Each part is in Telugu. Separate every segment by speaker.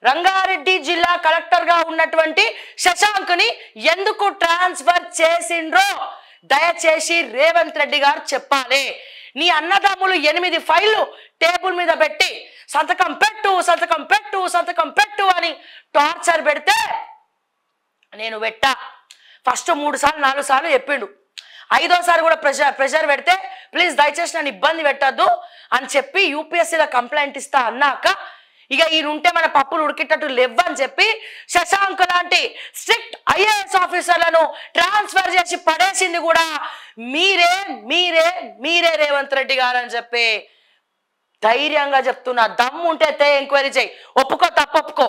Speaker 1: రంగారెడ్డి జిల్లా కలెక్టర్ గా ఉన్నటువంటి శశాంక్ ని ఎందుకు ట్రాన్స్ఫర్ చేసిండ్రో దయచేసి రేవంత్ రెడ్డి గారు చెప్పాలి. నీ అన్నదమ్ములు 8 ఫైళ్లు టేబుల్ మీద పెట్టి సంతకం పెట్టు సంతకం పెట్టు సంతకం పెట్టు అని టార్చర్ పెడితే నేను పెట్టా. ఫస్ట్ 3 సార్లు 4 సార్లు చెప్పిండు. 5వ సారి కూడా ప్రెషర్ పెడితే ప్లీజ్ దయచేసి నన్ను ఇబ్బంది పెట్టద్దు అని చెప్పి యూపీఎస్సీలో కంప్లైంట్ ఇస్తా అన్నాక ఇక ఈయనుంటే మన పప్పులు ఉడికేటట్టు లేవని చెప్పి శశాంక్ లాంటి స్ట్రిక్ట్ ఐఏఎస్ ఆఫీసర్లను ట్రాన్స్ఫర్ చేసి పడేసింది కూడా మీరే మీరే మీరే రేవంత్ రెడ్డి గారు అని చెప్పి ధైర్యంగా చెప్తున్నా. దమ్ము ఉంటే ఎంక్వైరీ చేయి, ఒప్పుకో తప్పొప్పుకో.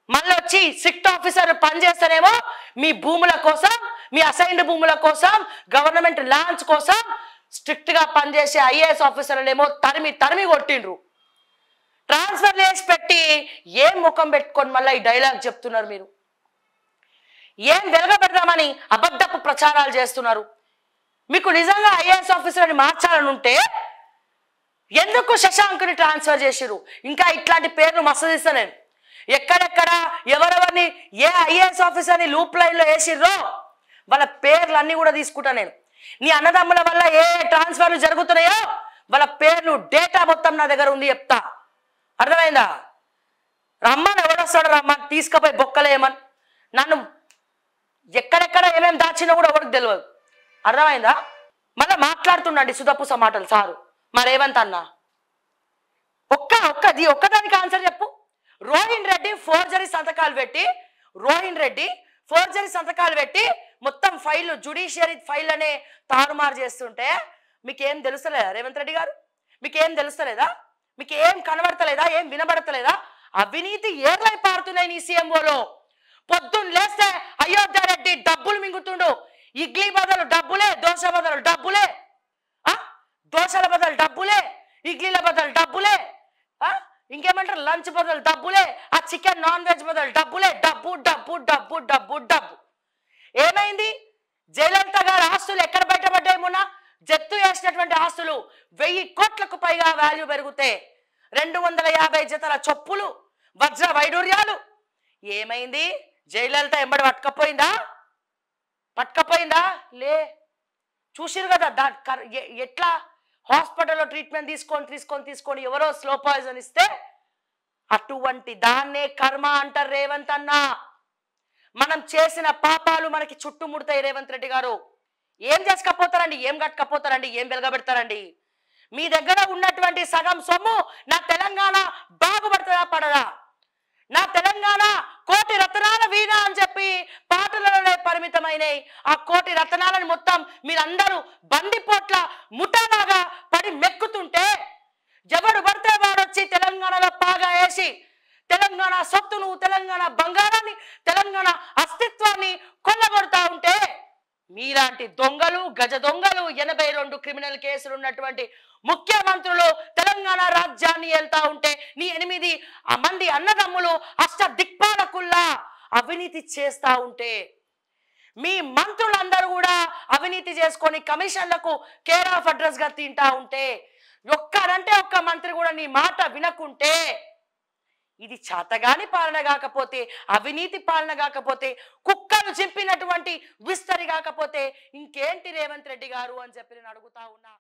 Speaker 1: మళ్ళీ వచ్చి స్ట్రిక్ట్ ఆఫీసర్ పనిచేస్తేనేమో మీ భూముల కోసం, మీ అసైన్డ్ భూముల కోసం, గవర్నమెంట్ ల్యాండ్స్ కోసం స్ట్రిక్ట్ గా పనిచేసే ఐఏఎస్ ఆఫీసర్లేమో తరిమి కొట్టిండ్రు. ట్రాన్స్ఫర్ చేసి పెట్టి ఏం ముఖం పెట్టుకొని మళ్ళీ ఈ డైలాగ్ చెప్తున్నారు మీరు? ఏం వెలగబెడదామని అబద్ధపు ప్రచారాలు చేస్తున్నారు? మీకు నిజంగా ఐఏఎస్ ఆఫీసర్ని మార్చాలని ఉంటే ఎందుకు శశాంక్ని ట్రాన్స్ఫర్ చేసిరు? ఇంకా ఇట్లాంటి పేర్లు మస్తు నేను ఎక్కడెక్కడ ఎవరెవరిని ఏ ఐఏఎస్ ఆఫీసర్ని లూప్ లైన్లో వేసిర్రో వాళ్ళ పేర్లు అన్నీ కూడా తీసుకుంటా నేను. నీ అన్నదమ్ముల వల్ల ఏ ట్రాన్స్ఫర్లు జరుగుతున్నాయో వాళ్ళ పేర్లు డేటా మొత్తం నా దగ్గర ఉంది, చెప్తా. అర్థమైందా? రమ్మని ఎవడొస్తాడు, రమ్మని తీసుకుపోయి బొక్కలేమని. నన్ను ఎక్కడెక్కడ ఏమేమి దాచినా కూడా ఎవరికి తెలియదు. అర్థమైందా? మళ్ళీ మాట్లాడుతుండండి సుధపూస మాటలు సారు మా రేవంత్ అన్న. ఒక్కదానికి ఆన్సర్ చెప్పు. రోహిన్ రెడ్డి ఫోర్జరీ సంతకాలు పెట్టి మొత్తం ఫైల్ జ్యుడిషియరీ ఫైల్ అనే తారుమారు చేస్తుంటే మీకేం తెలుస్తలేదా రేవంత్ రెడ్డి గారు? మీకేం తెలుస్తలేదా? మీకు ఏం కనబడతలేదా? ఏం వినబడతలేదా? అవినీతి ఏర్లై పారుతున్నాయి నీ సీఎంఓలో. పొద్దున్న లేస్తే అయోధ్య రెడ్డి డబ్బులు మింగుతుండు. ఇడ్లీ బదులు డబ్బులే, దోశ బదులు డబ్బులే, దోశల బదులు డబ్బులే, ఇడ్లీల బదులు డబ్బులే, ఇంకేమంటారు లంచ్ బదులు డబ్బులే, ఆ చికెన్ నాన్ వెజ్ బదులు డబ్బులే, డబ్బు డబ్బు డబ్బు డబ్బు డబ్బు. ఏమైంది? జయలలిత గారి ఆస్తులు ఎక్కడ బయటపడ్డాయి? మొన్న జప్తు చేసినటువంటి ఆస్తులు 1000 కోట్లకు పైగా వాల్యూ పెరిగితే 250 జతల చొప్పులు, వజ్ర వైడూర్యాలు. ఏమైంది? జయలలిత ఎంబడి పట్టుకపోయిందా? లే, చూసిరు కదా ఎట్లా హాస్పిటల్లో ట్రీట్మెంట్ తీసుకొని ఎవరో స్లో పాయిజన్ ఇస్తే అటువంటి దాన్నే కర్మ అంటారు రేవంత్ అన్న. మనం చేసిన పాపాలు మనకి చుట్టుముడతాయి రేవంత్ రెడ్డి గారు. ఏం చేసుకపోతారండి? ఏం కట్టుకపోతారండి? ఏం వెలగబెడతారండి? మీ దగ్గర ఉన్నటువంటి సగం సొమ్ము నా తెలంగాణ బాగుపడుతుందా పడదా? నా తెలంగాణ కోటి రత్నాల వీణ అని చెప్పి పాటలలోనే పరిమితమైనవి. ఆ కోటి రత్నాలను మొత్తం మీరందరూ బందిపోట్ల ముఠాలాగా పడి మెక్కుతుంటే ఎవడు పడితే వాడొచ్చి తెలంగాణలో పాగా వేసి తెలంగాణ సొత్తును, తెలంగాణ బంగారాన్ని, తెలంగాణ అస్తిత్వాన్ని కొల్లగొడతా ఉంటే మీలాంటి దొంగలు, గజ దొంగలు, 82 క్రిమినల్ కేసులు ఉన్నటువంటి ముఖ్యమంత్రులు తెలంగాణ రాజ్యాన్ని వెళ్తా ఉంటే నీ 8 మంది అన్నదమ్ములు అష్ట దిక్పాలకుల్లా అవినీతి చేస్తా ఉంటే మీ మంత్రులందరూ కూడా అవినీతి చేసుకొని కమిషన్లకు కేర్ ఆఫ్ అడ్రస్ గా తింటా ఉంటే ఒక్కరంటే ఒక్క మంత్రి కూడా నీ మాట వినకుంటే ఇది చాతగాని పాలన కాకపోతే, అవినీతి పాలన కాకపోతే, కుక్కలు చింపినటువంటి విస్తరి కాకపోతే ఇంకేంటి రేవంత్ రెడ్డి గారు అని చెప్పి నేను అడుగుతా ఉన్నా.